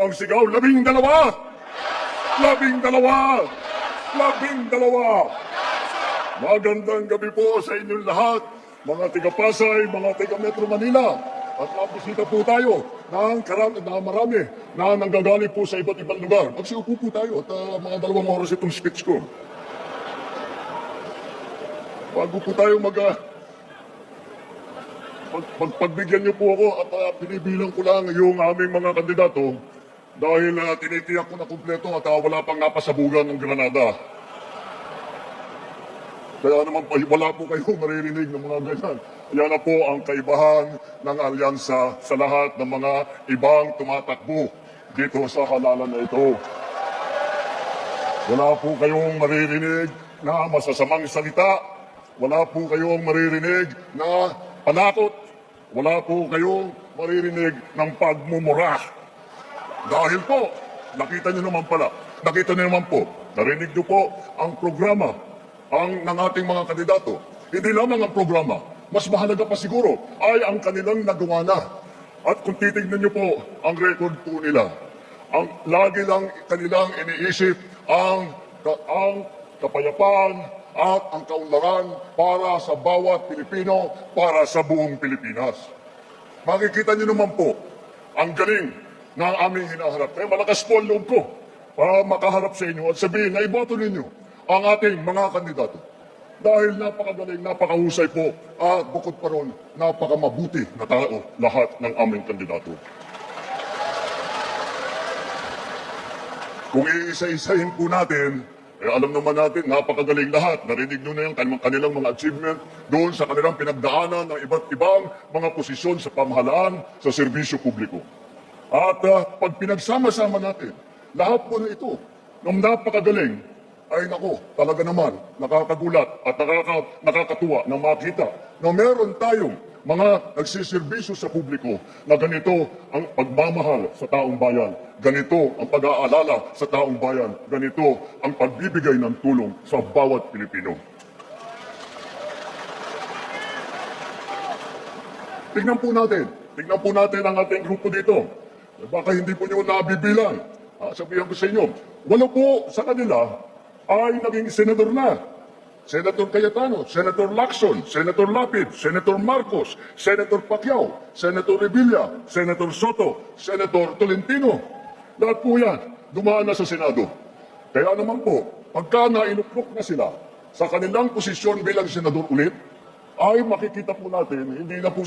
ang sigaw, 12! 12! 12! Magandang gabi po sa inyong lahat, mga taga-Pasay, mga taga-Metro Manila. At nabisita po tayo ng marami na nanggagaling po sa iba't ibang lugar. Magsiupo po tayo at mga 2 oras itong speech ko. Bago po tayo pagbigyan niyo po ako at binibilang ko lang yung aming mga kandidato dahil tinitiyak ko na kumpleto at wala pang napasabugan ng Granada. Kaya naman wala po kayong maririnig ng mga ganyan. Yan na po ang kaibahan ng alyansa sa lahat ng mga ibang tumatakbo dito sa halalan na ito. Wala po kayong maririnig na masasamang salita. Wala po kayong maririnig na panakot. Wala po kayong maririnig ng pagmumura. Dahil po, nakita niyo naman po, narinig niyo po ang programa ng ating mga kandidato. Hindi lamang ang programa, mas mahalaga pa siguro ay ang kanilang nagawa na. At kung titignan niyo po ang record po nila, ang lagi lang kanilang iniisip ang kapayapaan at ang kaunlaran para sa bawat Pilipino, para sa buong Pilipinas. Makikita niyo naman po ang galing na aming hinaharap. Kaya malakas po ang loob ko para makaharap sa inyo at sabihin na iboto ninyo ang ating mga kandidato. Dahil napakagaling, napakahusay po, at bukod pa ron, napakamabuti na tao lahat ng aming kandidato. Kung iisa-isahin po natin, alam naman natin, napakagaling lahat. Narinig nyo na yung kanilang mga achievement doon sa kanilang pinagdaanan ng iba't ibang mga posisyon sa pamahalaan, sa serbisyo publiko. At pag pinagsama-sama natin, lahat po na ito, ng napakagaling, ay nako, talaga naman, nakakagulat at nakakatuwa na makita na meron tayong mga nagsiservisyo sa publiko na ganito ang pagmamahal sa taong bayan, ganito ang pag-aalala sa taong bayan, ganito ang pagbibigay ng tulong sa bawat Pilipino. Tignan po natin ang ating grupo dito. Baka hindi po nyo nabibilang. Sabihan ko sa inyo, wala po sa kanila ay naging senador na. Senator Cayetano, Senator Lacson, Senator Lapid, Senator Marcos, Senator Pacquiao, Senator Revilla, Senator Soto, Senator Tolentino. Lahat po yan, dumaan na sa Senado. Kaya naman po, pagka nainuklok na sila sa kanilang posisyon bilang senador ulit, ay makikita po natin, hindi na po